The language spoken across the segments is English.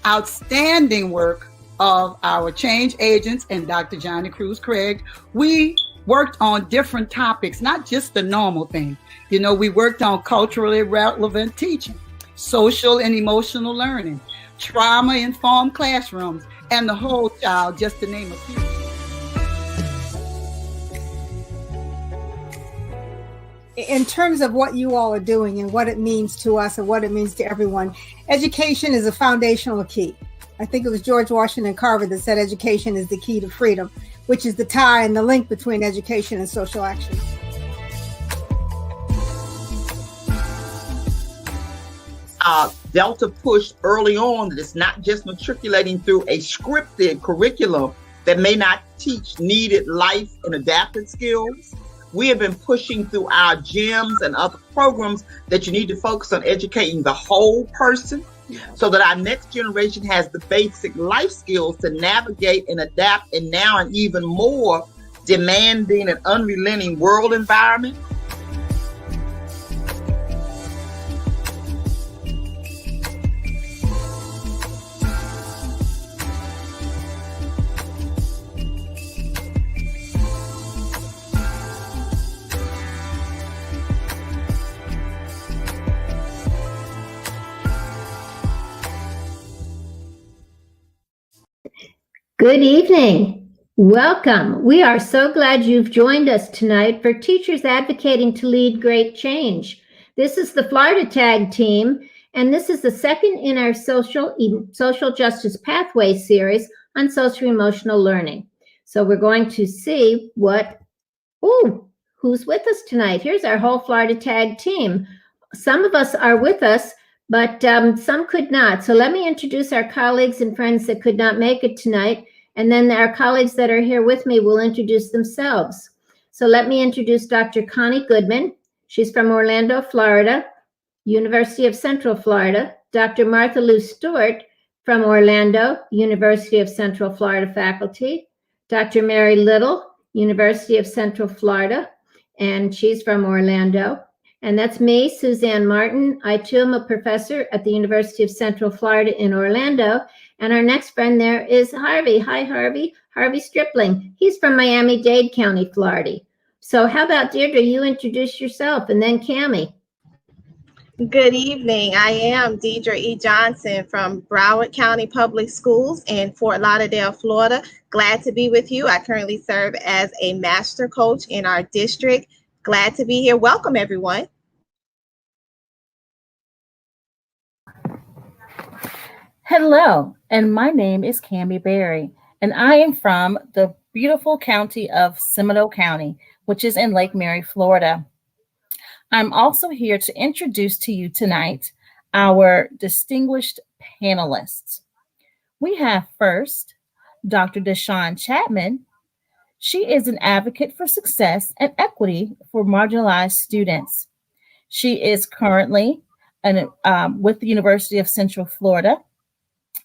Outstanding work of our change agents and Dr. Johnny Cruz Craig. We worked on different topics, not just the normal thing. You know, we worked on culturally relevant teaching, social and emotional learning, trauma-informed classrooms, and the whole child, just to name a few. In terms of what you all are doing and what it means to us and what it means to everyone, education is a foundational key. I think it was George Washington Carver that said education is the key to freedom, which is the tie and the link between education and social action. Delta pushed early on that it's not just matriculating through a scripted curriculum that may not teach needed life and adaptive skills. We have been pushing through our gyms and other programs that you need to focus on educating the whole person so that our next generation has the basic life skills to navigate and adapt in now an even more demanding and unrelenting world environment. Good evening. Welcome. We are so glad you've joined us tonight for Teachers Advocating to Lead Great Change. This is the Florida TAG team, and this is the second in our social justice pathway series on social emotional learning. So we're going to see who's with us tonight. Here's our whole Florida TAG team. Some of us are with us, but some could not. So let me introduce our colleagues and friends that could not make it tonight. And then our colleagues that are here with me will introduce themselves. So let me introduce Dr. Connie Goodman. She's from Orlando, Florida, University of Central Florida. Dr. Martha Lou Stewart from Orlando, University of Central Florida faculty. Dr. Mary Little, University of Central Florida, and she's from Orlando. And that's me, Suzanne Martin. I too am a professor at the University of Central Florida in Orlando. And our next friend there is Harvey. Hi, Harvey. Harvey Stripling. He's from Miami-Dade County, Florida. So how about Deirdre, you introduce yourself, and then Cammie. Good evening. I am Deidre E. Johnson from Broward County Public Schools in Fort Lauderdale, Florida. Glad to be with you. I currently serve as a master coach in our district. Glad to be here. Welcome, everyone. Hello, and my name is Cammie Berry, and I am from the beautiful county of Seminole County, which is in Lake Mary, Florida. I'm also here to introduce to you tonight our distinguished panelists. We have first Dr. Deshawn Chapman. She is an advocate for success and equity for marginalized students. She is currently with the University of Central Florida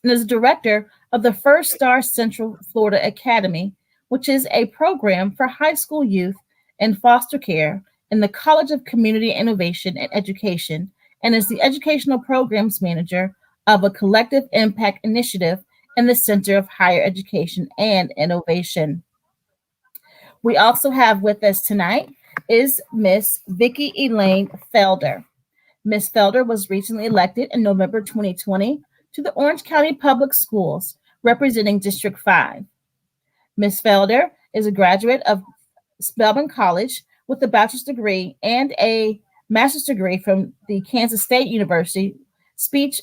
and is director of the First Star Central Florida Academy, which is a program for high school youth in foster care in the College of Community Innovation and Education, and is the educational programs manager of a collective impact initiative in the Center of Higher Education and Innovation. We also have with us tonight is Miss Vicki Elaine Felder. Ms. Felder was recently elected in November 2020 to the Orange County Public Schools, representing District 5. Ms. Felder is a graduate of Spelman College with a bachelor's degree and a master's degree from the Kansas State University, speech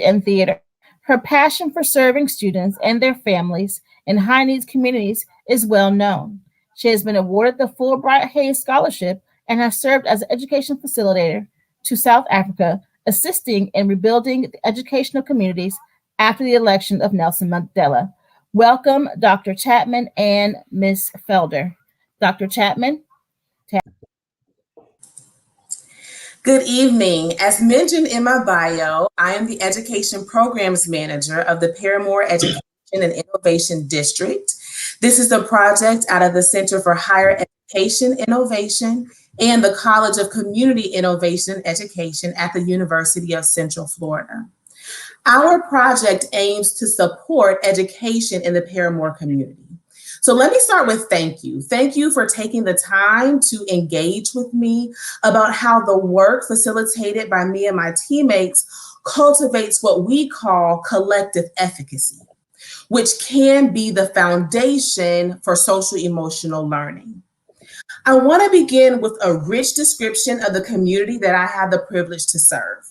and theater. Her passion for serving students and their families in high needs communities is well known. She has been awarded the Fulbright Hayes Scholarship and has served as an education facilitator to South Africa, assisting in rebuilding the educational communities after the election of Nelson Mandela. Welcome, Dr. Chapman and Ms. Felder. Dr. Chapman. Good evening. As mentioned in my bio, I am the Education Programs Manager of the Paramore Education and Innovation District. This is a project out of the Center for Higher Education Innovation and the College of Community Innovation and Education at the University of Central Florida. Our project aims to support education in the Paramore community. So let me start with thank you. Thank you for taking the time to engage with me about how the work facilitated by me and my teammates cultivates what we call collective efficacy, which can be the foundation for social emotional learning. I want to begin with a rich description of the community that I have the privilege to serve.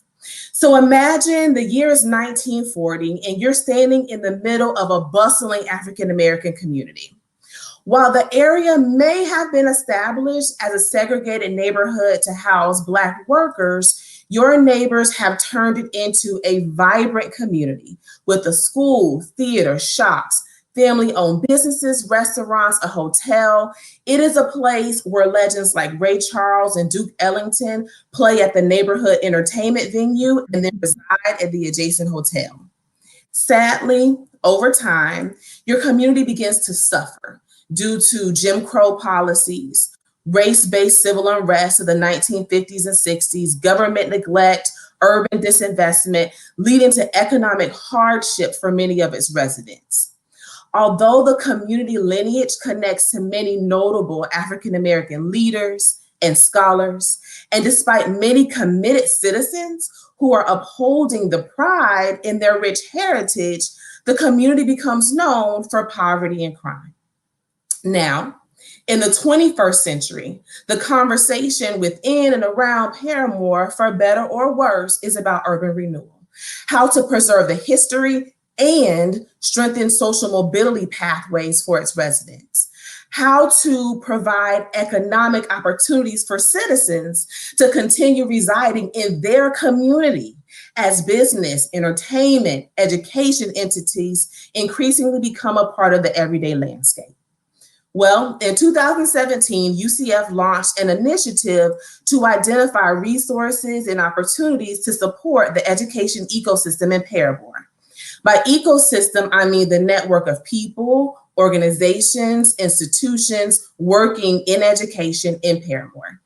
So imagine the year is 1940 and you're standing in the middle of a bustling African-American community. While the area may have been established as a segregated neighborhood to house Black workers, your neighbors have turned it into a vibrant community with a school, theater, shops, family-owned businesses, restaurants, a hotel. It is a place where legends like Ray Charles and Duke Ellington play at the neighborhood entertainment venue and then reside at the adjacent hotel. Sadly, over time, your community begins to suffer due to Jim Crow policies, race-based civil unrest of the 1950s and 60s, government neglect, urban disinvestment, leading to economic hardship for many of its residents. Although the community lineage connects to many notable African-American leaders and scholars, and despite many committed citizens who are upholding the pride in their rich heritage, the community becomes known for poverty and crime. Now, in the 21st century, the conversation within and around Paramore, for better or worse, is about urban renewal, how to preserve the history and strengthen social mobility pathways for its residents, how to provide economic opportunities for citizens to continue residing in their community as business, entertainment, education entities increasingly become a part of the everyday landscape. Well, in 2017, UCF launched an initiative to identify resources and opportunities to support the education ecosystem in Paramore. By ecosystem, I mean the network of people, organizations, institutions working in education in Paramore.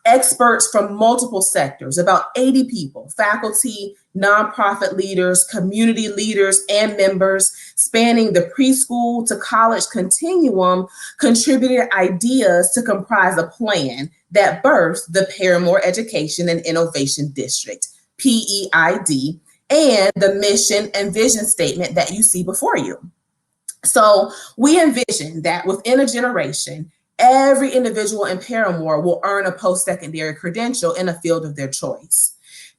experts from multiple sectors, about 80 people, faculty, nonprofit leaders, community leaders, and members spanning the preschool to college continuum contributed ideas to comprise a plan that birthed the Paramore Education and Innovation District, PEID, and the mission and vision statement that you see before you. So we envision that within a generation, every individual in Paramore will earn a post-secondary credential in a field of their choice.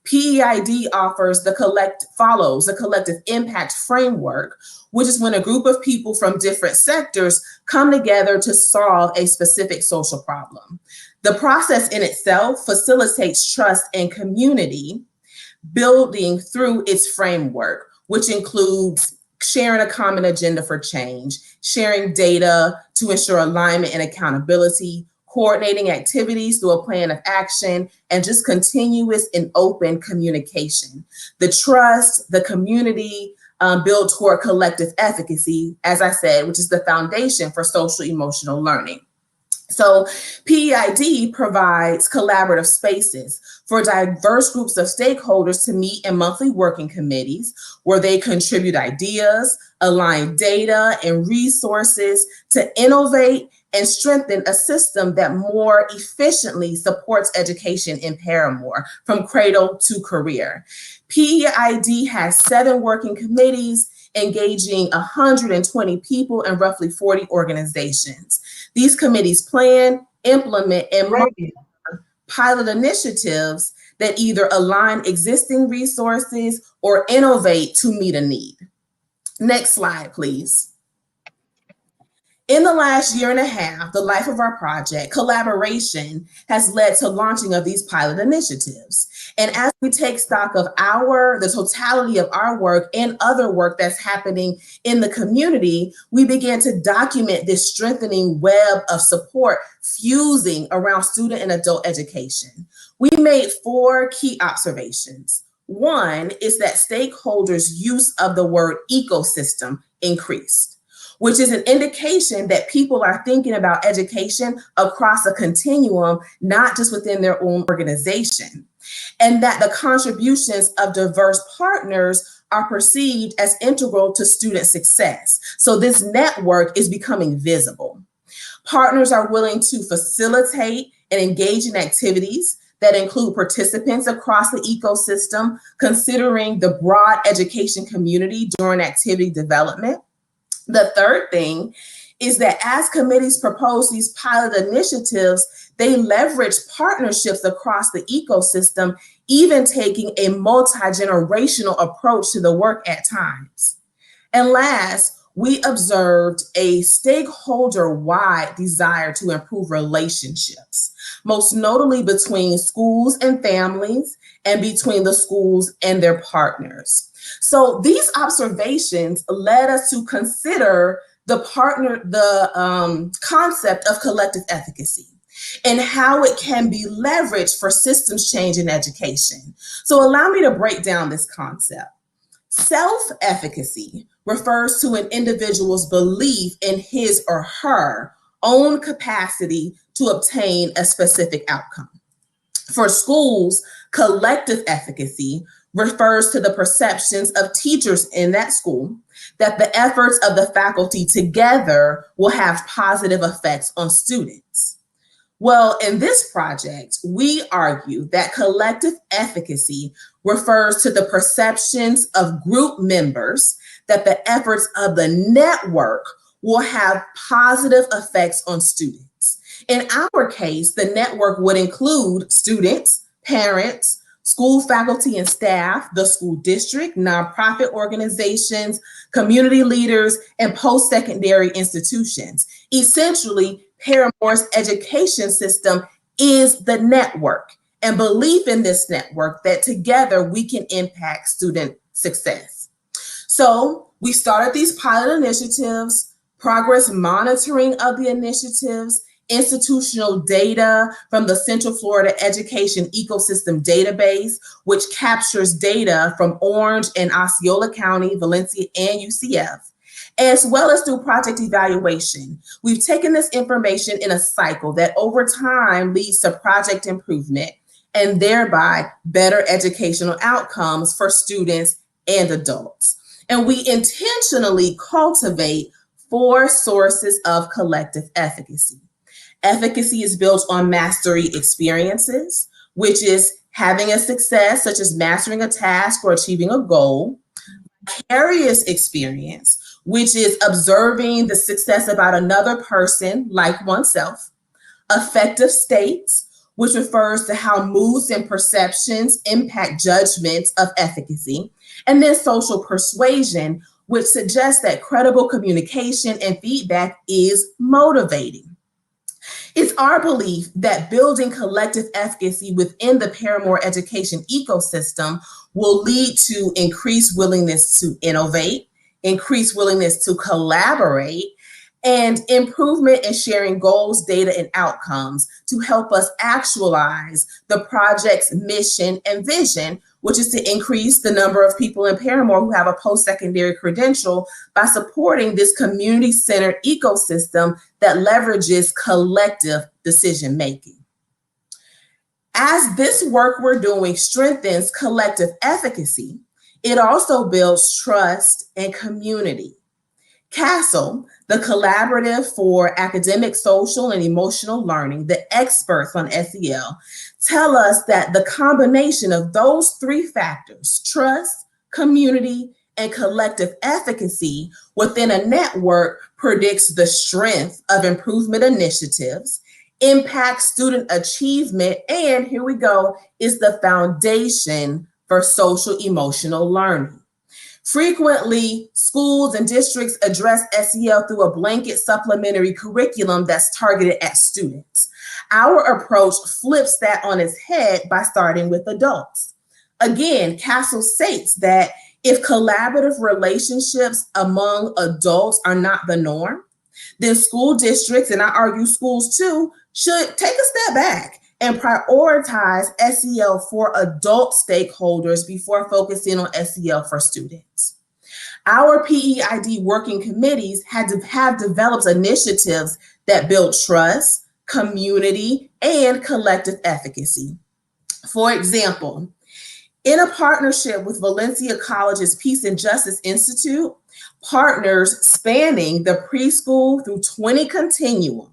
PEID follows the collective impact framework, which is when a group of people from different sectors come together to solve a specific social problem. The process in itself facilitates trust and community building through its framework, which includes sharing a common agenda for change, sharing data to ensure alignment and accountability, coordinating activities through a plan of action, and just continuous and open communication. The trust, the community build toward collective efficacy, as I said, which is the foundation for social emotional learning. So PEID provides collaborative spaces for diverse groups of stakeholders to meet in monthly working committees where they contribute ideas, align data and resources to innovate and strengthen a system that more efficiently supports education in Paramore from cradle to career. PEID has 7 working committees engaging 120 people and roughly 40 organizations. These committees plan, implement, and monitor pilot initiatives that either align existing resources or innovate to meet a need. Next slide, please. In the last year and a half, the life of our project, collaboration has led to launching of these pilot initiatives. And as we take stock of the totality of our work and other work that's happening in the community, we began to document this strengthening web of support fusing around student and adult education. We made 4 key observations. One is that stakeholders' use of the word ecosystem increased, which is an indication that people are thinking about education across a continuum, not just within their own organization, and that the contributions of diverse partners are perceived as integral to student success. So this network is becoming visible. Partners are willing to facilitate and engage in activities that include participants across the ecosystem, considering the broad education community during activity development. The third thing is that as committees propose these pilot initiatives, they leverage partnerships across the ecosystem, even taking a multi-generational approach to the work at times. And last, we observed a stakeholder-wide desire to improve relationships, most notably between schools and families and between the schools and their partners. So these observations led us to consider the concept of collective efficacy and how it can be leveraged for systems change in education. So allow me to break down this concept. Self-efficacy refers to an individual's belief in his or her own capacity to obtain a specific outcome. For schools, collective efficacy refers to the perceptions of teachers in that school that the efforts of the faculty together will have positive effects on students. Well, in this project, we argue that collective efficacy refers to the perceptions of group members that the efforts of the network will have positive effects on students. In our case, the network would include students, parents, school faculty and staff, the school district, nonprofit organizations, community leaders, and post-secondary institutions. Essentially, Paramore's education system is the network, and belief in this network that together we can impact student success. So we started these pilot initiatives, progress monitoring of the initiatives, institutional data from the Central Florida Education Ecosystem Database, which captures data from Orange and Osceola County, Valencia, and UCF, as well as through project evaluation. We've taken this information in a cycle that over time leads to project improvement and thereby better educational outcomes for students and adults. And we intentionally cultivate 4 sources of collective efficacy. Efficacy is built on mastery experiences, which is having a success such as mastering a task or achieving a goal. Vicarious experience, which is observing the success about another person like oneself. Affective states, which refers to how moods and perceptions impact judgments of efficacy. And then social persuasion, which suggests that credible communication and feedback is motivating. It's our belief that building collective efficacy within the Paramore education ecosystem will lead to increased willingness to innovate, increased willingness to collaborate, and improvement in sharing goals, data, and outcomes to help us actualize the project's mission and vision, which is to increase the number of people in Paramore who have a post-secondary credential by supporting this community-centered ecosystem that leverages collective decision-making. As this work we're doing strengthens collective efficacy, it also builds trust and community. CASEL, the Collaborative for Academic, Social, and Emotional Learning, the experts on SEL, tell us that the combination of those 3 factors, trust, community, and collective efficacy within a network predicts the strength of improvement initiatives, impacts student achievement, and here we go, is the foundation for social emotional learning. Frequently, schools and districts address SEL through a blanket supplementary curriculum that's targeted at students. Our approach flips that on its head by starting with adults. Again, CASEL states that if collaborative relationships among adults are not the norm, then school districts, and I argue schools too, should take a step back and prioritize SEL for adult stakeholders before focusing on SEL for students. Our PEID working committees have developed initiatives that build trust, community, and collective efficacy. For example, in a partnership with Valencia College's Peace and Justice Institute, partners spanning the preschool through 20 continuum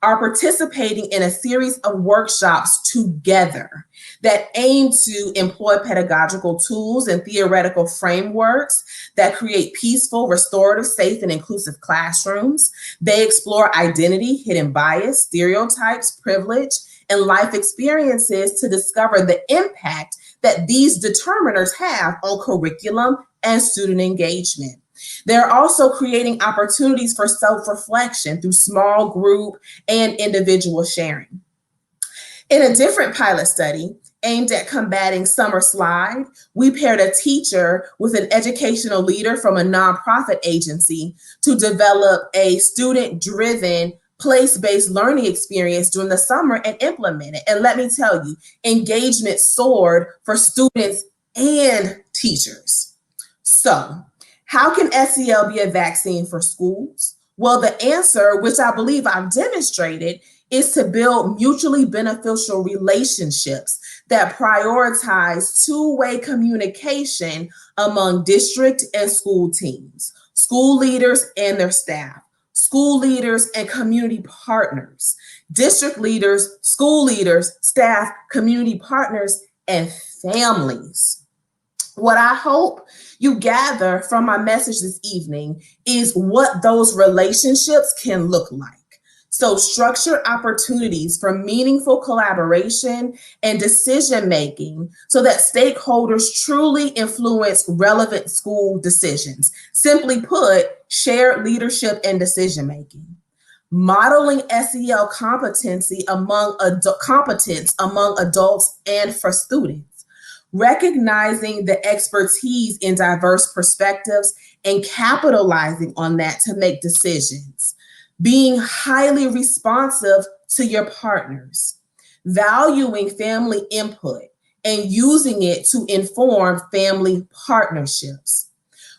are participating in a series of workshops together that aim to employ pedagogical tools and theoretical frameworks that create peaceful, restorative, safe, and inclusive classrooms. They explore identity, hidden bias, stereotypes, privilege, and life experiences to discover the impact that these determiners have on curriculum and student engagement. They're also creating opportunities for self-reflection through small group and individual sharing. In a different pilot study aimed at combating summer slide, we paired a teacher with an educational leader from a nonprofit agency to develop a student-driven place-based learning experience during the summer and implement it. And let me tell you, engagement soared for students and teachers. So, how can SEL be a vaccine for schools? Well, the answer, which I believe I've demonstrated, is to build mutually beneficial relationships that prioritize two-way communication among district and school teams, school leaders and their staff, school leaders and community partners, district leaders, school leaders, staff, community partners, and families. What I hope you gather from my message this evening is what those relationships can look like. So structure opportunities for meaningful collaboration and decision-making so that stakeholders truly influence relevant school decisions. Simply put, shared leadership and decision-making. Modeling SEL competence among adults and for students. Recognizing the expertise in diverse perspectives and capitalizing on that to make decisions. Being highly responsive to your partners. Valuing family input and using it to inform family partnerships.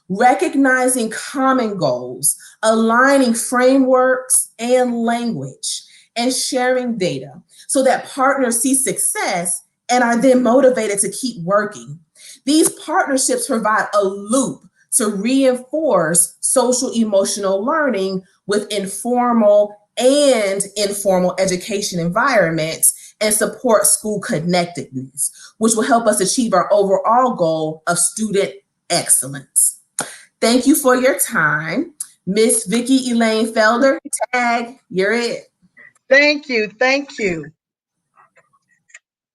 recognizing common goals, aligning frameworks and language, and sharing data so that partners see success and are then motivated to keep working. These partnerships provide a loop to reinforce social emotional learning with informal and informal education environments and support school connectedness, which will help us achieve our overall goal of student excellence. Thank you for your time. Miss Vicki Elaine Felder, TAG, you're it. Thank you. Thank you.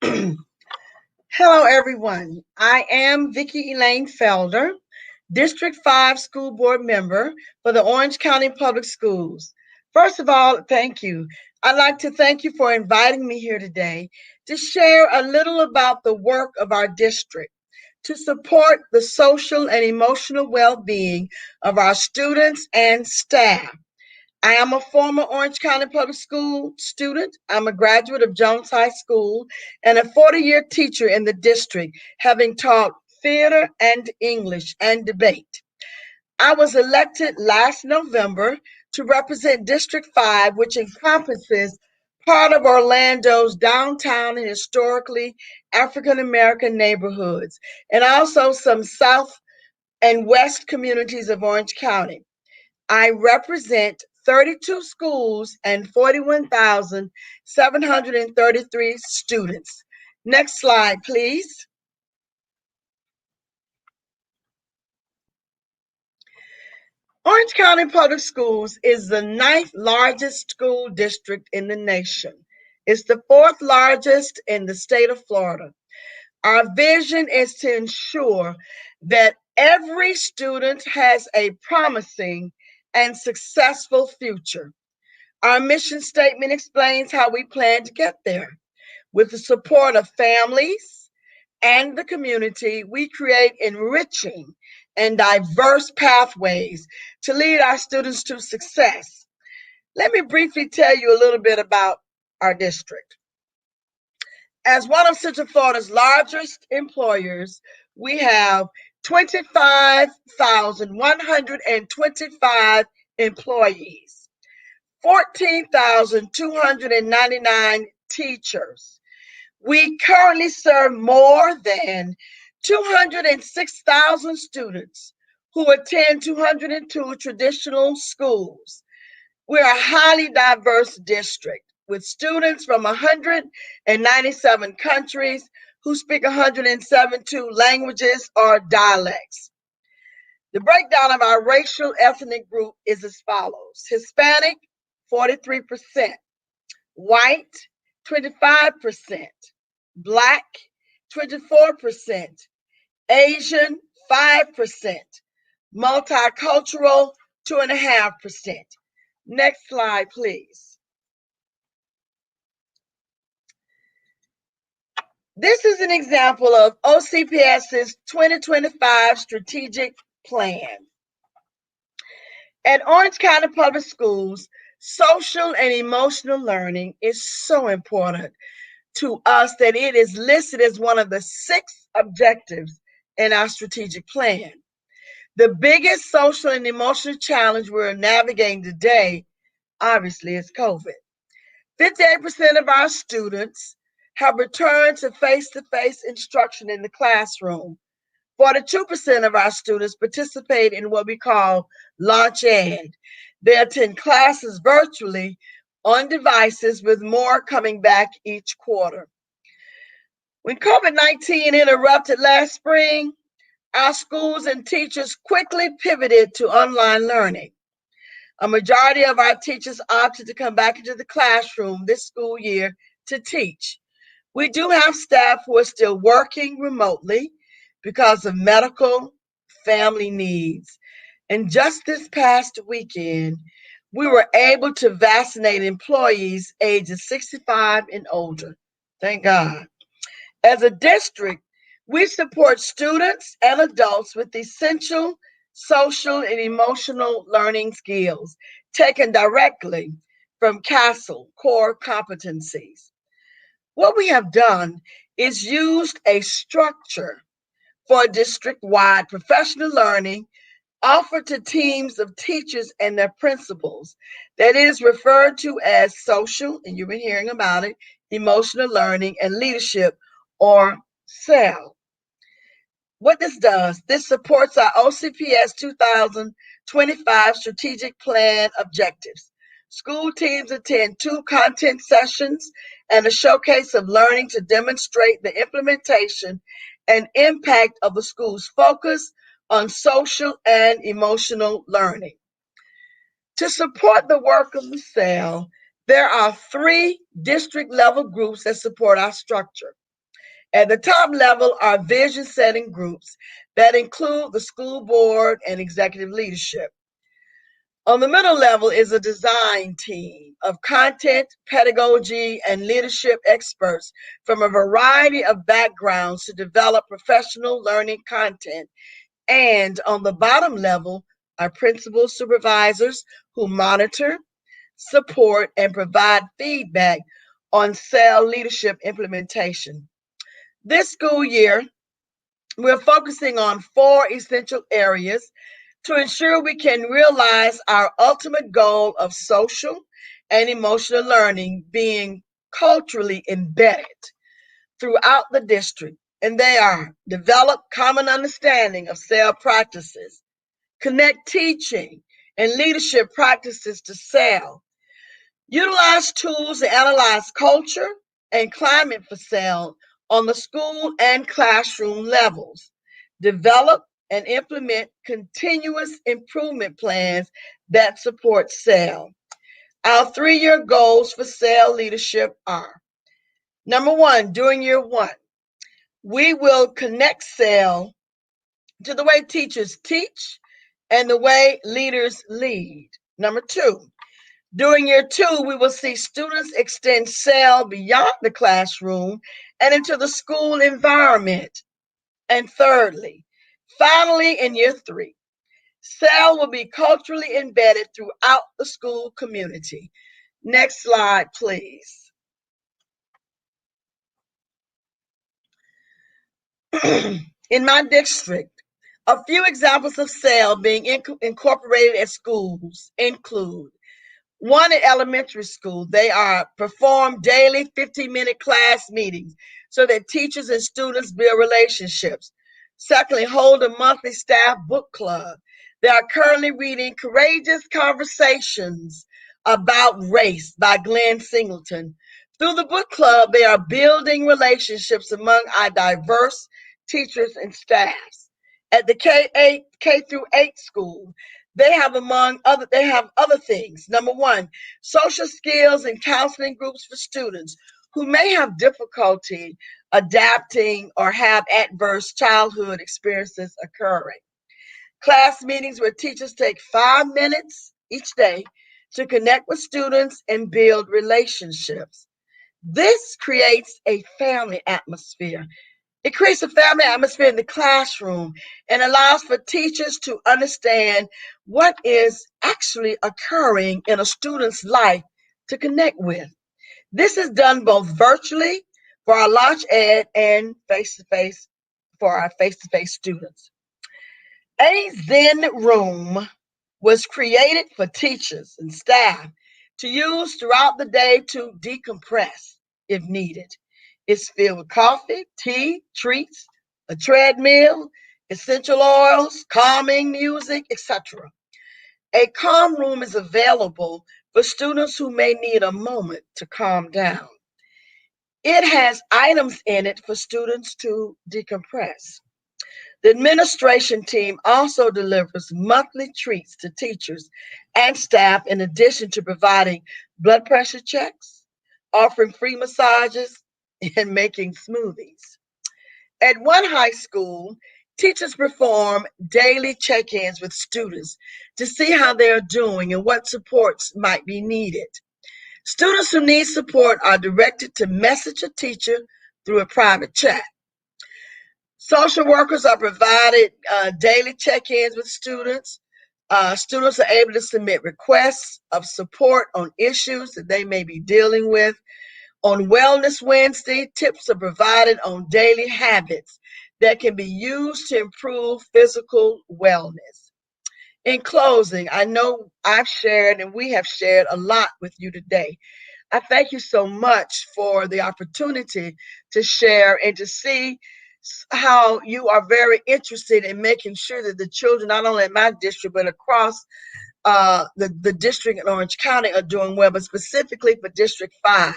Hello, everyone. I am Vicki Elaine Felder, District 5 School Board Member for the Orange County Public Schools. First of all, thank you. I'd like to thank you for inviting me here today to share a little about the work of our district to support the social and emotional well-being of our students and staff. I am a former Orange County Public School student. I'm a graduate of Jones High School and a 40-year teacher in the district, having taught theater and English and debate. I was elected last November to represent District 5, which encompasses part of Orlando's downtown and historically African-American neighborhoods, and also some South and West communities of Orange County. I represent 32 schools and 41,733 students. Next slide, please. Orange County Public Schools is the 9th largest school district in the nation. It's the 4th largest in the state of Florida. Our vision is to ensure that every student has a promising and successful future. Our mission statement explains how we plan to get there. With the support of families and the community, we create enriching and diverse pathways to lead our students to success. Let me briefly tell you a little bit about our district. As one of Central Florida's largest employers, we have 25,125 employees, 14,299 teachers. We currently serve more than 206,000 students who attend 202 traditional schools. We're a highly diverse district with students from 197 countries who speak 172 languages or dialects. The breakdown of our racial ethnic group is as follows: Hispanic, 43%, white, 25%, Black, 24%, Asian, 5%, multicultural, 2.5%. Next slide, please. This is an example of OCPS's 2025 strategic plan. At Orange County Public Schools, social and emotional learning is so important to us that it is listed as one of the 6 objectives in our strategic plan. The biggest social and emotional challenge we're navigating today, obviously, is COVID. 58% of our students have returned to face-to-face instruction in the classroom. 42% of our students participate in what we call Launch Ed. They attend classes virtually on devices, with more coming back each quarter. When COVID-19 interrupted last spring, our schools and teachers quickly pivoted to online learning. A majority of our teachers opted to come back into the classroom this school year to teach. We do have staff who are still working remotely because of medical, family needs. And just this past weekend, we were able to vaccinate employees ages 65 and older. Thank God. As a district, we support students and adults with essential social and emotional learning skills taken directly from CASEL core competencies. What we have done is used a structure for district-wide professional learning offered to teams of teachers and their principals that is referred to as social, and you've been hearing about it, emotional learning and leadership, or SEL. What this does, this supports our OCPS 2025 strategic plan objectives. School teams attend 2 content sessions and a showcase of learning to demonstrate the implementation and impact of the school's focus on social and emotional learning. To support the work of the SEL, there are 3 district level groups that support our structure. At the top level are vision setting groups that include the school board and executive leadership. On the middle level is a design team of content, pedagogy, and leadership experts from a variety of backgrounds to develop professional learning content. And on the bottom level are principal supervisors who monitor, support, and provide feedback on SEL leadership implementation. This school year, we're focusing on 4 essential areas to ensure we can realize our ultimate goal of social and emotional learning being culturally embedded throughout the district. And they are: develop common understanding of SEL practices, connect teaching and leadership practices to SEL, utilize tools to analyze culture and climate for SEL on the school and classroom levels, develop and implement continuous improvement plans that support SEL. Our 3-year goals for SEL leadership are: number 1, during year 1, we will connect SEL to the way teachers teach and the way leaders lead. Number 2, during year 2, we will see students extend SEL beyond the classroom and into the school environment. And thirdly, finally, in year 3, SEL will be culturally embedded throughout the school community. Next slide, please. In my district, a few examples of SEL being incorporated at schools include: 1, at elementary school, they are perform daily 15-minute class meetings so that teachers and students build relationships. Secondly, hold a monthly staff book club. They are currently reading Courageous Conversations About Race by Glenn Singleton. Through the book club, they are building relationships among our diverse teachers and staffs. At the K through 8 school, they have other things. Number 1, social skills and counseling groups for students who may have difficulty adapting or have adverse childhood experiences occurring. Class meetings where teachers take 5 minutes each day to connect with students and build relationships. This creates a family atmosphere. It creates a family atmosphere in the classroom and allows for teachers to understand what is actually occurring in a student's life to connect with. This is done both virtually for our Launch Ed and face-to-face for our face-to-face students. A Zen room was created for teachers and staff to use throughout the day to decompress if needed. It's filled with coffee, tea, treats, a treadmill, essential oils, calming music, etc. A calm room is available for students who may need a moment to calm down. It has items in it for students to decompress. The administration team also delivers monthly treats to teachers and staff in addition to providing blood pressure checks, offering free massages, and making smoothies. At one high school, teachers perform daily check-ins with students to see how they're doing and what supports might be needed. Students who need support are directed to message a teacher through a private chat. Social workers are provided daily check-ins with students. Students are able to submit requests of support on issues that they may be dealing with. On Wellness Wednesday, tips are provided on daily habits that can be used to improve physical wellness. In closing, I know I've shared and we have shared a lot with you today. I thank you so much for the opportunity to share and to see how you are very interested in making sure that the children, not only in my district, but across the district in Orange County are doing well, but specifically for District 5.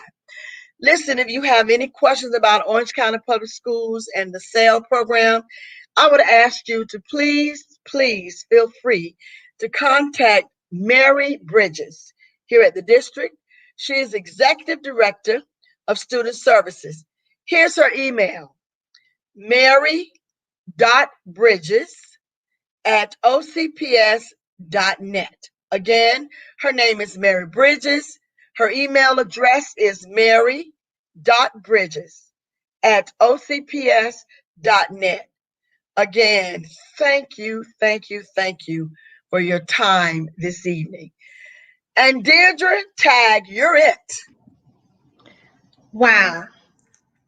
Listen, if you have any questions about Orange County Public Schools and the SAIL program, I would ask you to please feel free to contact Mary Bridges here at the district. She is Executive Director of Student Services. Here's her email, mary.bridges@ocps.net. Again, her name is Mary Bridges. Her email address is mary.bridges@ocps.net. Again, thank you for your time this evening. And Deirdre, Tag, you're it. Wow.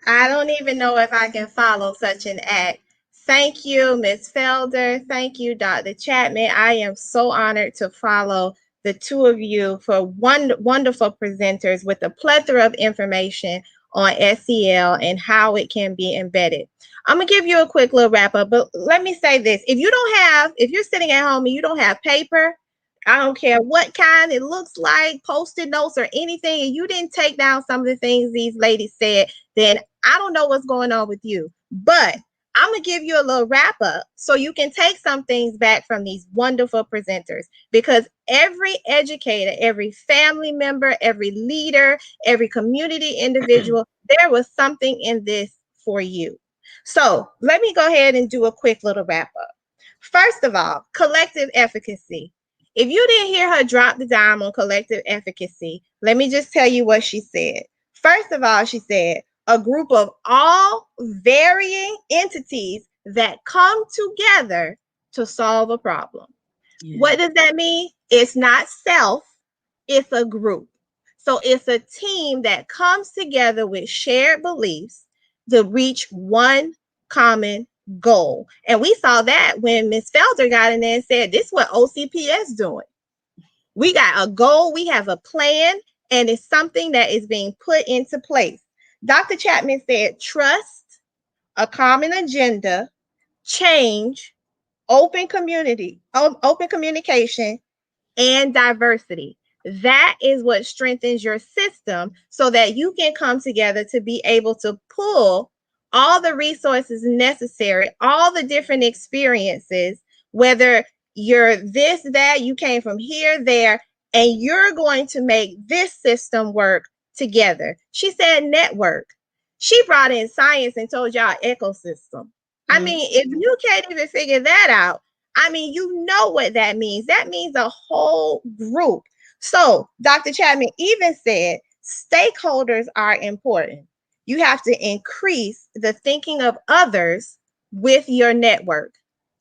I don't even know if I can follow such an act. Thank you, Ms. Felder. Thank you, Dr. Chapman. I am so honored to follow the two of you for wonderful presenters with a plethora of information on SEL and how it can be embedded. I'm gonna give you a quick little wrap up, but let me say this. If you're sitting at home and you don't have paper, I don't care what kind it looks like, Post-it notes or anything, and you didn't take down some of the things these ladies said, then I don't know what's going on with you. But I'm going to give you a little wrap up so you can take some things back from these wonderful presenters, because every educator, every family member, every leader, every community individual, there was something in this for you. So let me go ahead and do a quick little wrap up. First of all, collective efficacy. If you didn't hear her drop the dime on collective efficacy, let me just tell you what she said. First of all, she said, a group of all varying entities that come together to solve a problem. Yeah. What does that mean? It's not self, it's a group. So it's a team that comes together with shared beliefs to reach one common goal. And we saw that when Ms. Felder got in there and said, this is what OCPS doing. We got a goal, we have a plan, and it's something that is being put into place. Dr. Chapman said, trust, a common agenda, change, open communication, and diversity. That is what strengthens your system so that you can come together to be able to pull all the resources necessary, all the different experiences, whether you're this, that, you came from here, there, and you're going to make this system work together. She said network. She brought in science and told y'all ecosystem. I mean, if you can't even figure that out, I mean, you know what that means. That means a whole group. So Dr. Chapman even said stakeholders are important. You have to increase the thinking of others with your network.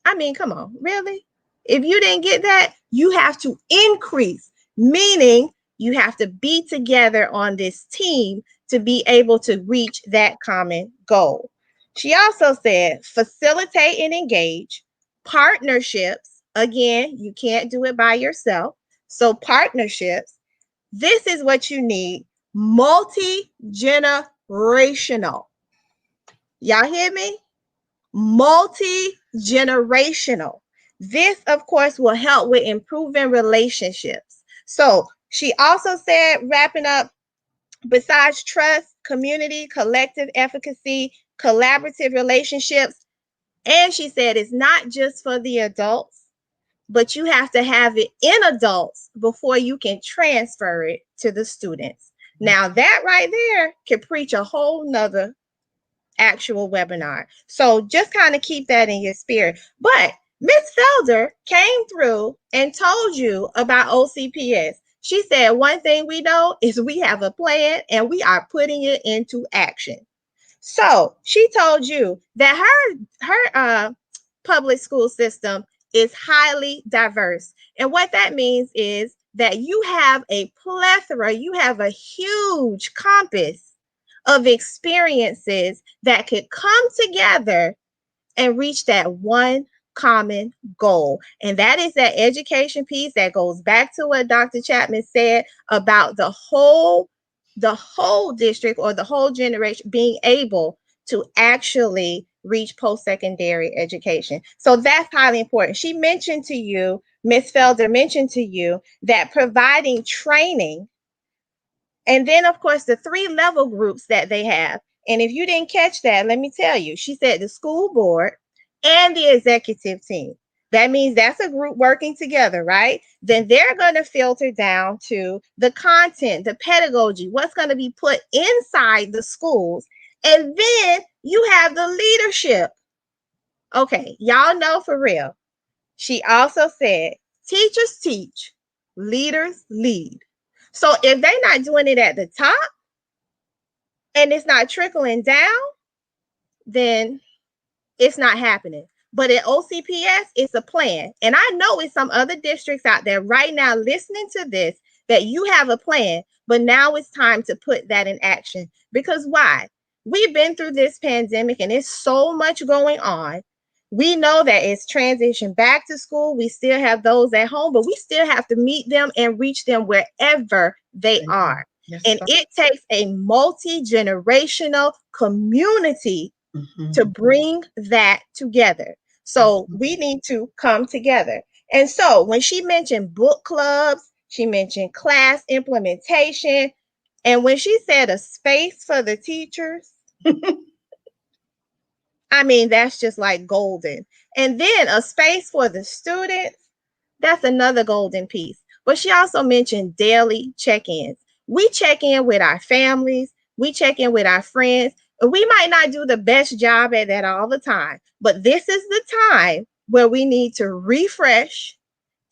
I mean, come on, really? If you didn't get that, you have to increase, meaning you have to be together on this team to be able to reach that common goal. She also said facilitate and engage. Partnerships, again, you can't do it by yourself. So partnerships, this is what you need. Multi-generational. Y'all hear me? Multi-generational. This, of course, will help with improving relationships. So she also said, wrapping up, besides trust, community, collective efficacy, collaborative relationships, and she said it's not just for the adults, but you have to have it in adults before you can transfer it to the students. Now that right there can preach a whole nother actual webinar. So just kind of keep that in your spirit. But Ms. Felder came through and told you about OCPS. She said one thing we know is we have a plan and we are putting it into action. So she told you that her public school system is highly diverse. And what that means is that you have a plethora, you have a huge compass of experiences that could come together and reach that one common goal. And that is that education piece that goes back to what Dr. Chapman said about the whole district or the whole generation being able to actually reach post-secondary education. So that's highly important. She mentioned to you, Ms. Felder mentioned to you that providing training, and then of course the 3 level groups that they have. And if you didn't catch that, let me tell you, she said the school board and the executive team. That means that's a group working together, right? Then they're going to filter down to the content, the pedagogy, what's going to be put inside the schools. And then you have the leadership. Okay, y'all know for real. She also said, teachers teach, leaders lead. So if they're not doing it at the top and it's not trickling down, then it's not happening. But at OCPS, it's a plan. And I know it's some other districts out there right now listening to this that you have a plan, but now it's time to put that in action. Because why? We've been through this pandemic and it's so much going on. We know that it's transition back to school. We still have those at home, but we still have to meet them and reach them wherever they are. Yes, and it takes a multi-generational community to bring that together. So we need to come together. And so when she mentioned book clubs, she mentioned class implementation, and when she said a space for the teachers, I mean, that's just like golden. And then a space for the students, that's another golden piece. But she also mentioned daily check-ins. We check in with our families, we check in with our friends. We might not do the best job at that all the time, but this is the time where we need to refresh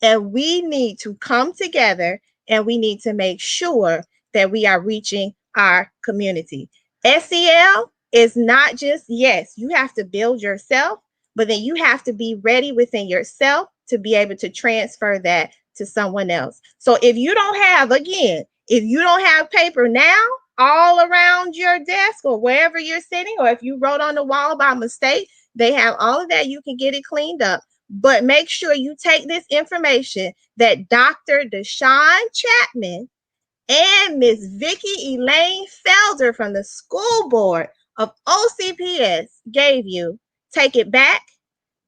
and we need to come together and we need to make sure that we are reaching our community. SEL is not just, yes, you have to build yourself, but then you have to be ready within yourself to be able to transfer that to someone else. So if you don't have, again, if you don't have paper now, all around your desk or wherever you're sitting, or if you wrote on the wall by mistake, they have all of that. You can get it cleaned up. But make sure you take this information that Dr. Deshawn Chapman and Ms. Vicki Elaine Felder from the school board of OCPS gave you. Take it back,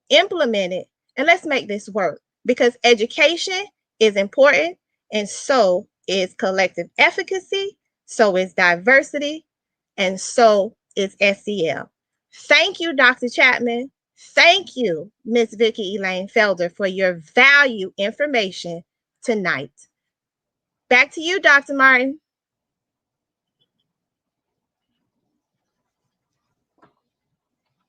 implement it, and let's make this work, because education is important, and so is collective efficacy. So is diversity, and so is SEL. Thank you, Dr. Chapman. Thank you, Ms. Vicki Elaine Felder, for your value information tonight. Back to you, Dr. Martin.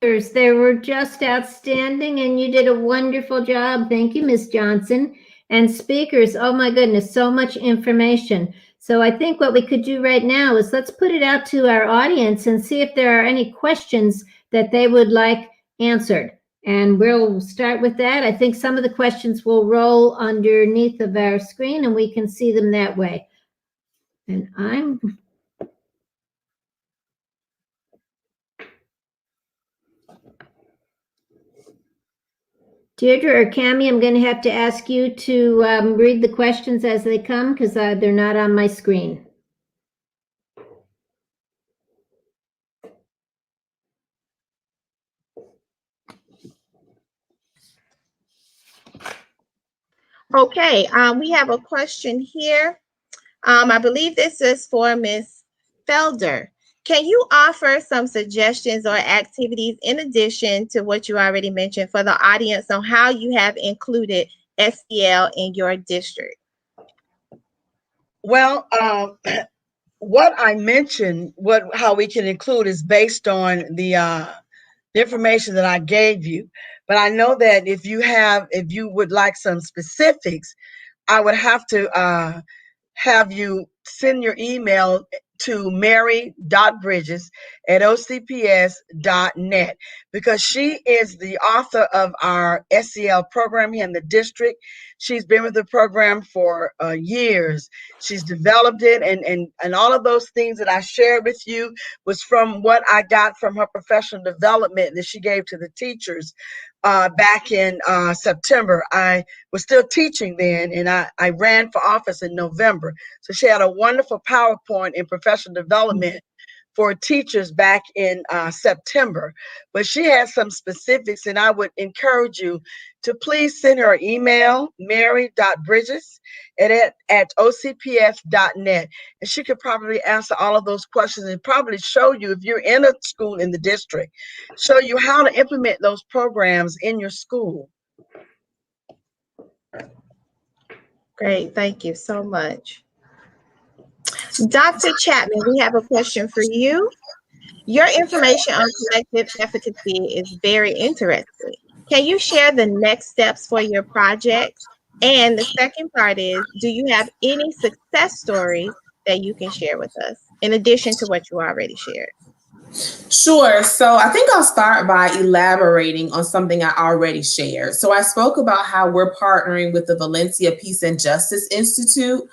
They were just outstanding, and you did a wonderful job. Thank you, Ms. Johnson. And speakers, oh my goodness, so much information. So I think what we could do right now is let's put it out to our audience and see if there are any questions that they would like answered. And we'll start with that. I think some of the questions will roll underneath of our screen and we can see them that way. And Deirdre or Cammie, I'm going to have to ask you to read the questions as they come because they're not on my screen. Okay, we have a question here. I believe this is for Ms. Felder. Can you offer some suggestions or activities in addition to what you already mentioned for the audience on how you have included SEL in your district? Well, what I mentioned, how we can include is based on the information that I gave you. But I know that if you would like some specifics, I would have to have you send your email to mary.bridges@ocps.net, because she is the author of our SEL program here in the district. She's been with the program for years. She's developed it, and all of those things that I shared with you was from what I got from her professional development that she gave to the teachers back in September. I was still teaching then, and I ran for office in November. So she had a wonderful PowerPoint in professional development for teachers back in September. But she has some specifics, and I would encourage you to please send her an email, mary.bridges at ocps.net. And she could probably answer all of those questions and probably show you, if you're in a school in the district, show you how to implement those programs in your school. Great, thank you so much. Dr. Chapman, we have a question for you. Your information on collective efficacy is very interesting. Can you share the next steps for your project? And the second part is, do you have any success stories that you can share with us in addition to what you already shared? Sure. So I think I'll start by elaborating on something I already shared. So I spoke about how we're partnering with the Valencia Peace and Justice Institute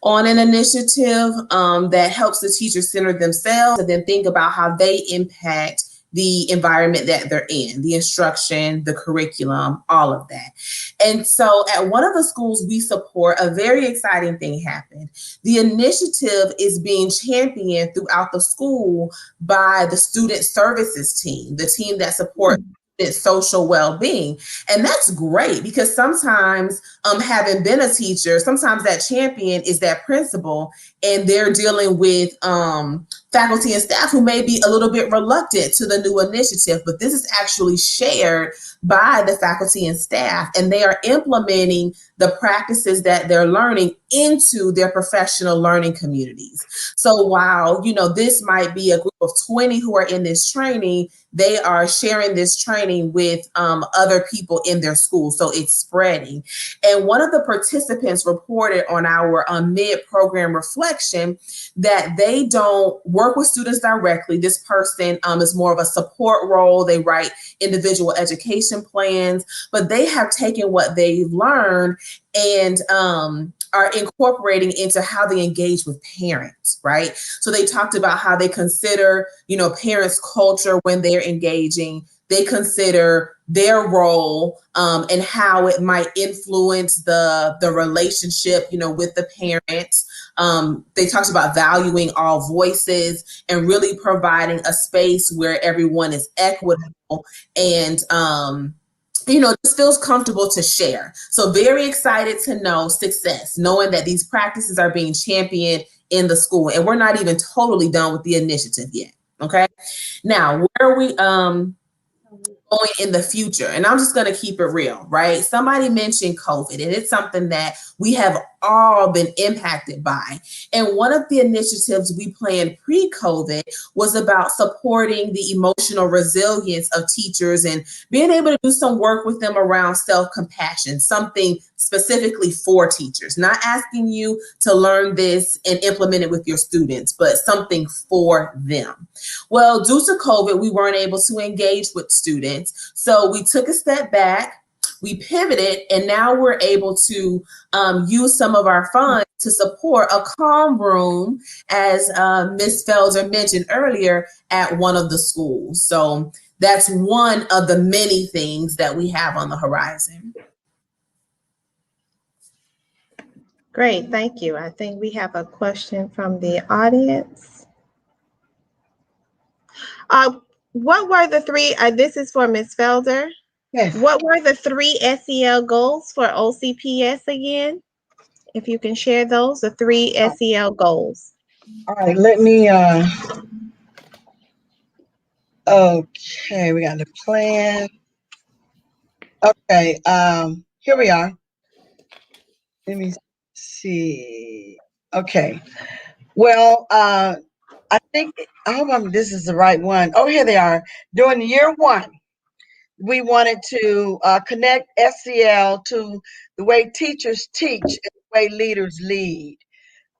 on an initiative that helps the teachers center themselves and then think about how they impact the environment that they're in, the instruction, the curriculum, all of that. And so at one of the schools we support, a very exciting thing happened. The initiative is being championed throughout the school by the student services team, the team that supports social well-being. And that's great because sometimes having been a teacher, sometimes that champion is that principal and they're dealing with faculty and staff who may be a little bit reluctant to the new initiative, but this is actually shared by the faculty and staff, and they are implementing the practices that they're learning into their professional learning communities. So while, you know, this might be a group of 20 who are in this training, they are sharing this training with other people in their school. So it's spreading. And one of the participants reported on our mid-program reflection that they don't work with students directly. This person is more of a support role. They write individual education plans, but they have taken what they've learned and are incorporating into how they engage with parents, right? So they talked about how they consider, you know, parents' culture when they're engaging. They consider their role and how it might influence the relationship, you know, with the parents. They talked about valuing all voices and really providing a space where everyone is equitable and you know, just feels comfortable to share. So very excited to know success, knowing that these practices are being championed in the school. And we're not even totally done with the initiative yet. Okay. Now, where are we going in the future? And I'm just going to keep it real, right? Somebody mentioned COVID, and it's something that we have all been impacted by. And one of the initiatives we planned pre-COVID was about supporting the emotional resilience of teachers and being able to do some work with them around self-compassion, something specifically for teachers, not asking you to learn this and implement it with your students, but something for them. Well, due to COVID, we weren't able to engage with students. So we took a step back, we pivoted, and now we're able to use some of our funds to support a calm room, as Ms. Felder mentioned earlier, at one of the schools. So that's one of the many things that we have on the horizon. Great, thank you. I think we have a question from the audience. What were the three, this is for Ms. Felder. Yes. What were the 3 SEL goals for OCPS again? If you can share those, the 3 SEL goals. All right, let me, okay, we got the plan. Okay, here we are. Let me see. Okay, well, I hope this is the right one. Oh, here they are. During year 1, we wanted to connect SEL to the way teachers teach and the way leaders lead.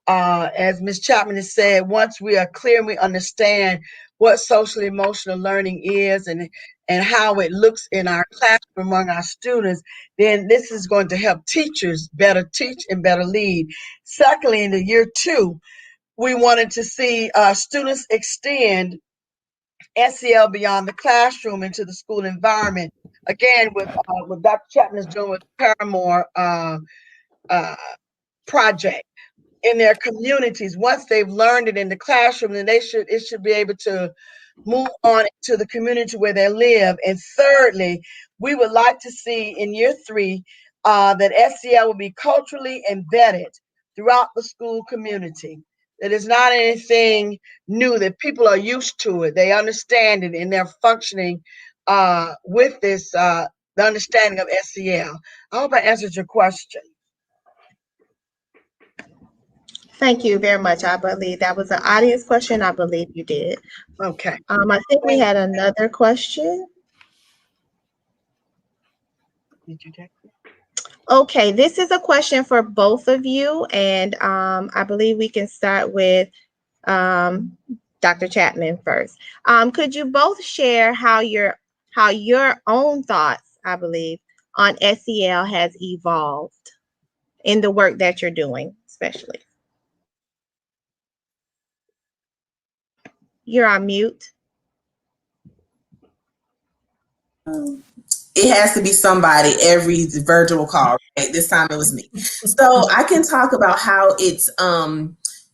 As Ms. Chapman has said, once we are clear and we understand what social emotional learning is and and how it looks in our classroom among our students, then this is going to help teachers better teach and better lead. Secondly, in the year 2, we wanted to see students extend SEL beyond the classroom into the school environment. Again, with what Dr. Chapman is doing with Paramore project in their communities. Once they've learned it in the classroom, then it should be able to move on to the community where they live. And thirdly, we would like to see in year 3 that SEL will be culturally embedded throughout the school community. It is not anything new, that people are used to it. They understand it and they're functioning with this, the understanding of SEL. I hope I answered your question. Thank you very much. I believe that was an audience question. I believe you did. Okay. I think we had another question. Did you take it? Okay, this is a question for both of you, and I believe we can start with Dr. Chapman first. Could you both share how your own thoughts, I believe, on SEL has evolved in the work that you're doing, especially? You're on mute. It has to be somebody every virtual call, right? This time it was me. So I can talk about how it's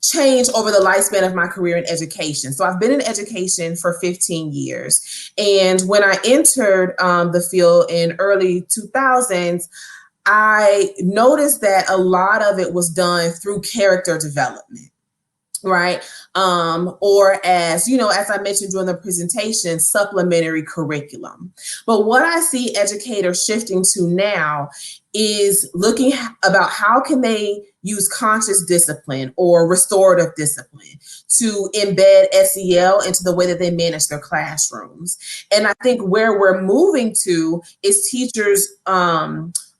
changed over the lifespan of my career in education. So I've been in education for 15 years. And when I entered the field in early 2000s, I noticed that a lot of it was done through character development. Right. Or as, as I mentioned during the presentation, supplementary curriculum. But what I see educators shifting to now is looking about how can they use conscious discipline or restorative discipline to embed SEL into the way that they manage their classrooms. And I think where we're moving to is teachers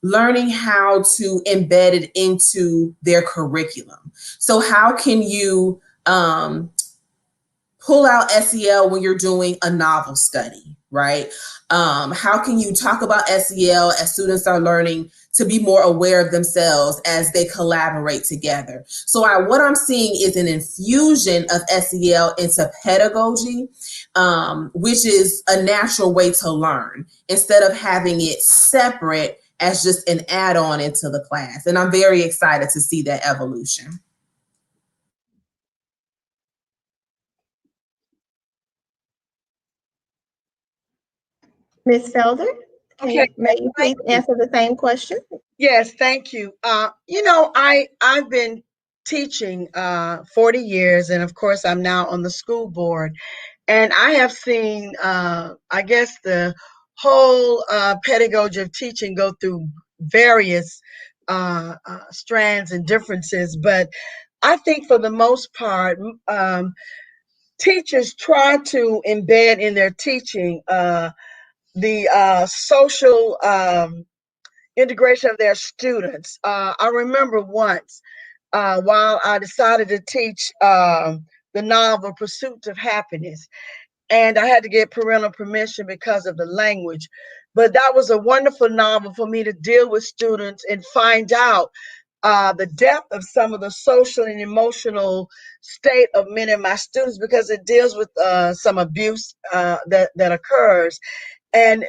learning how to embed it into their curriculum. So how can you pull out SEL when you're doing a novel study, right? How can you talk about SEL as students are learning to be more aware of themselves as they collaborate together? So what I'm seeing is an infusion of SEL into pedagogy, which is a natural way to learn instead of having it separate as just an add-on into the class. And I'm very excited to see that evolution. Ms. Felder, Okay. may you please answer the same question? Yes, thank you. I've been teaching 40 years, and of course, I'm now on the school board. And I have seen, I guess, the whole pedagogy of teaching go through various strands and differences. But I think for the most part, teachers try to embed in their teaching the social integration of their students. I remember once while I decided to teach the novel Pursuit of Happiness, and I had to get parental permission because of the language. But that was a wonderful novel for me to deal with students and find out the depth of some of the social and emotional state of many of my students, because it deals with some abuse that occurs. And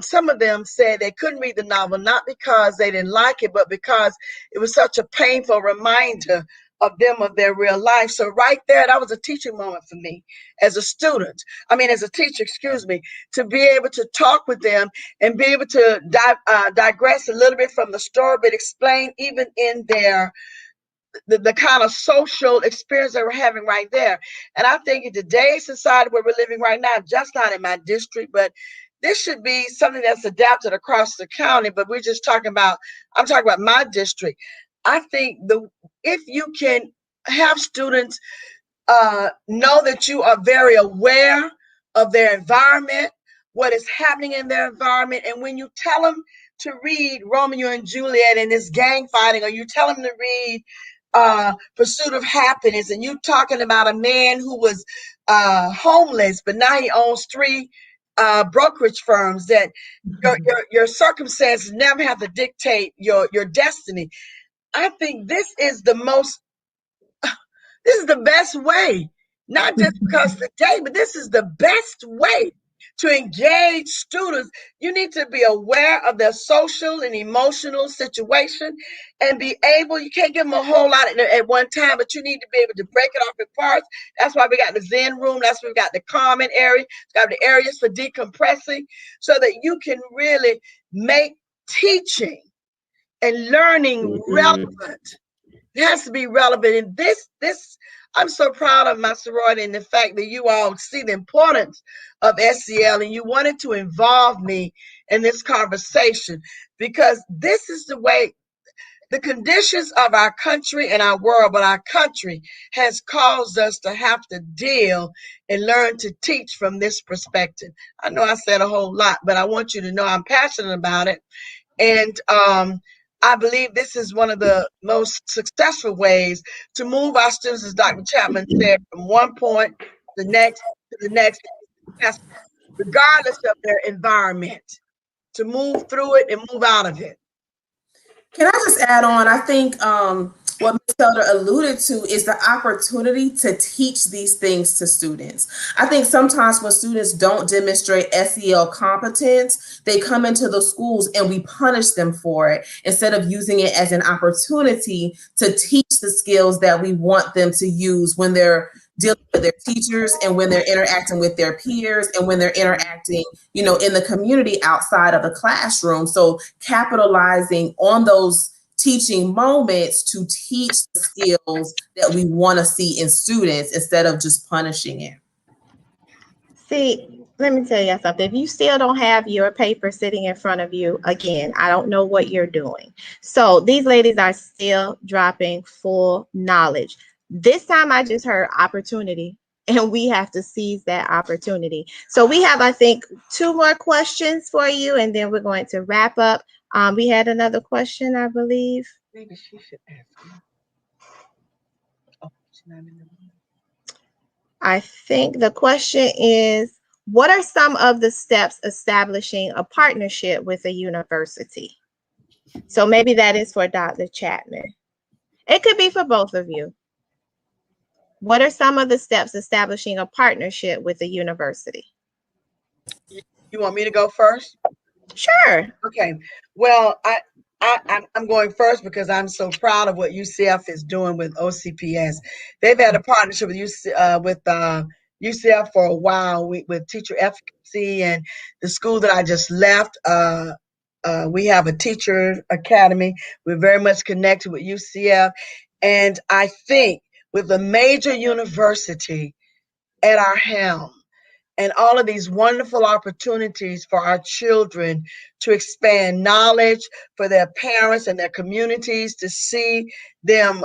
some of them said they couldn't read the novel, not because they didn't like it, but because it was such a painful reminder of them, of their real life. So right there, that was a teaching moment for me as a teacher, to be able to talk with them and be able to digress a little bit from the story, but explain even in the kind of social experience that we're having right there. And I think in today's society where we're living right now, just not in my district, but this should be something that's adapted across the county. But I'm talking about my district. I think if you can have students know that you are very aware of their environment, what is happening in their environment, and when you tell them to read Romeo and Juliet and this gang fighting, or you tell them to read Pursuit of Happiness, and you talking about a man who was homeless, but now he owns three brokerage firms that your circumstances never have to dictate your destiny. I think this is the best way, not just because today, but this is the best way to engage students. You need to be aware of their social and emotional situation and be able, you can't give them a whole lot at one time, but you need to be able to break it off in parts. That's why we got the Zen room. That's why we got the calming area. We got the areas for decompressing so that you can really make teaching and learning relevant. It has to be relevant. And this, I'm so proud of my sorority and the fact that you all see the importance of SEL and you wanted to involve me in this conversation, because this is the way the conditions of our country and our world, but our country has caused us to have to deal and learn to teach from this perspective. I know I said a whole lot, but I want you to know I'm passionate about it. And I believe this is one of the most successful ways to move our students, as Dr. Chapman said, from one point to the next, regardless of their environment, to move through it and move out of it. Can I just add on? I think what Ms. Felder alluded to is the opportunity to teach these things to students. I think sometimes when students don't demonstrate SEL competence, they come into the schools and we punish them for it instead of using it as an opportunity to teach the skills that we want them to use when they're dealing with their teachers and when they're interacting with their peers and when they're interacting, you know, in the community outside of the classroom. So capitalizing on those teaching moments to teach the skills that we want to see in students instead of just punishing it. See, let me tell you something. If you still don't have your paper sitting in front of you, again, I don't know what you're doing. So these ladies are still dropping full knowledge. This time I just heard opportunity, and we have to seize that opportunity. So we have, I think, 2 more questions for you, and then we're going to wrap up. We had another question, I believe. Maybe she should ask. Oh, she's not in the room. I think the question is, what are some of the steps establishing a partnership with a university? So maybe that is for Dr. Chapman. It could be for both of you. What are some of the steps establishing a partnership with a university? You want me to go first? Sure. Okay. Well, I'm going first because I'm so proud of what UCF is doing with OCPS. They've had a partnership with UCF for a while with teacher efficacy, and the school that I just left. We have a teacher academy. We're very much connected with UCF, and I think with a major university at our helm, and all of these wonderful opportunities for our children to expand knowledge, for their parents and their communities to see them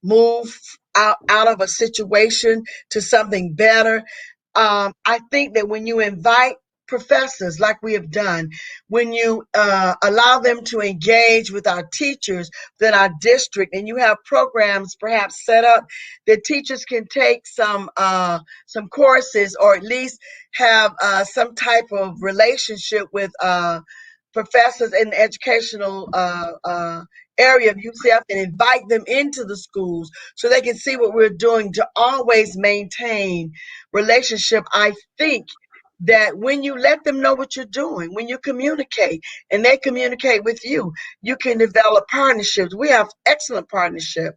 move out of a situation to something better. I think that when you invite professors like we have done, when you allow them to engage with our teachers within our district, and you have programs perhaps set up that teachers can take some courses, or at least have some type of relationship with professors in the educational area of UCF, and invite them into the schools so they can see what we're doing to always maintain relationship. I think that when you let them know what you're doing, when you communicate and they communicate with you, you can develop partnerships. We have excellent partnership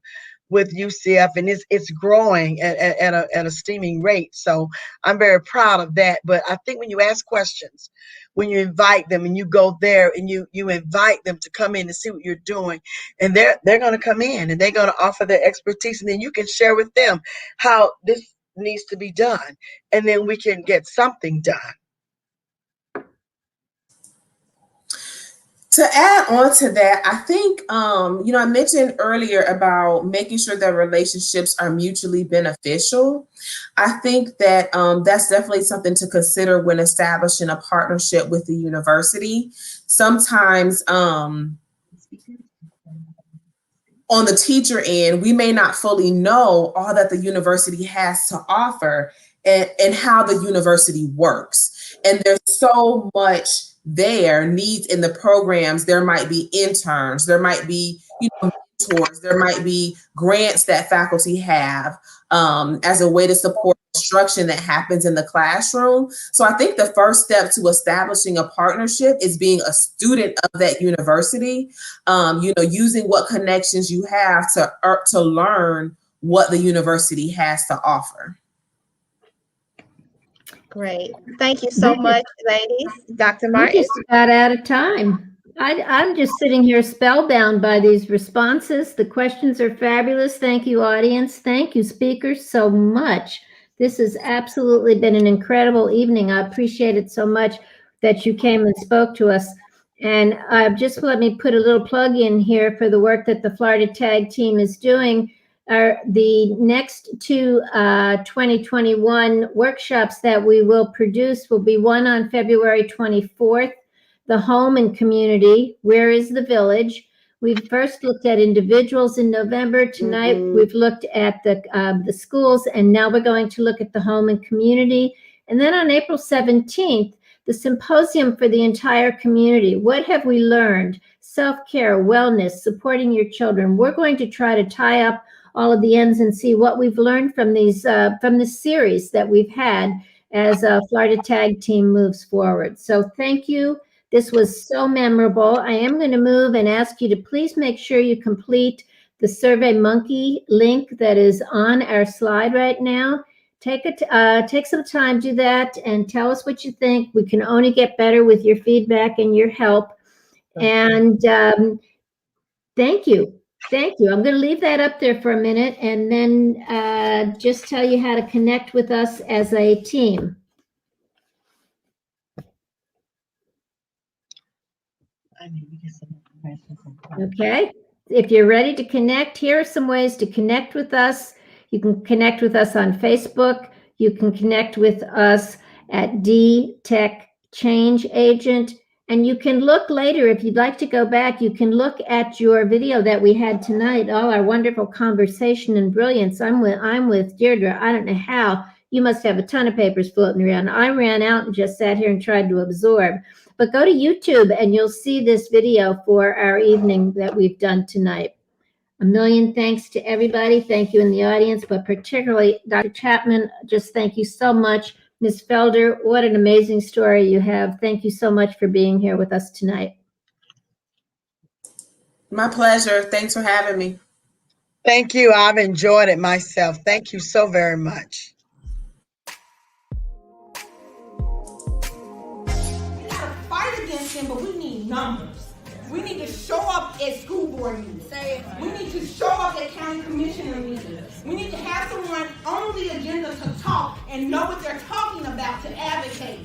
with UCF, and it's growing at a steaming rate. So I'm very proud of that. But I think when you ask questions, when you invite them and you go there and you invite them to come in and see what you're doing, and they're going to come in and they're going to offer their expertise, and then you can share with them how this needs to be done, and then we can get something done. To add on to that, I think, I mentioned earlier about making sure that relationships are mutually beneficial. I think that that's definitely something to consider when establishing a partnership with the university. Sometimes on the teacher end, we may not fully know all that the university has to offer and how the university works. And there's so much there, needs in the programs. There might be interns, there might be, mentors, there might be grants that faculty have as a way to support instruction that happens in the classroom. So I think the first step to establishing a partnership is being a student of that university, using what connections you have to learn what the university has to offer. Great. Thank you so much, ladies. Dr. We Martin? just got out of time. I'm just sitting here spellbound by these responses. The questions are fabulous. Thank you, audience. Thank you, speakers, so much. This has absolutely been an incredible evening. I appreciate it so much that you came and spoke to us. And just let me put a little plug in here for the work that the Florida TAG team is doing. The next two 2021 workshops that we will produce will be one on February 24th, the home and community, where is the village? We've first looked at individuals in November. Tonight, we've looked at the schools, and now we're going to look at the home and community. And then on April 17th, the symposium for the entire community. What have we learned? Self-care, wellness, supporting your children. We're going to try to tie up all of the ends and see what we've learned from this series that we've had as a Florida TAG team moves forward. So thank you. This was so memorable. I am going to move and ask you to please make sure you complete the SurveyMonkey link that is on our slide right now. Take some time, do that, and tell us what you think. We can only get better with your feedback and your help. And thank you. Thank you. I'm going to leave that up there for a minute and then just tell you how to connect with us as a team. Okay. If you're ready to connect, here are some ways to connect with us. You can connect with us on Facebook. You can connect with us at DTEC Change Agent. And you can look later, if you'd like to go back, you can look at your video that we had tonight, all our wonderful conversation and brilliance. I'm with Deirdre. I don't know how. You must have a ton of papers floating around. I ran out and just sat here and tried to absorb. But go to YouTube and you'll see this video for our evening that we've done tonight. A million thanks to everybody. Thank you in the audience, but particularly Dr. Chapman, just thank you so much. Ms. Felder, what an amazing story you have. Thank you so much for being here with us tonight. My pleasure. Thanks for having me. Thank you. I've enjoyed it myself. Thank you so very much. We gotta fight against them, but we need numbers. We need to show up at school board meetings. We need to show up at county commissioner meetings. We need to have someone on the agenda to talk and know what they're talking about to advocate.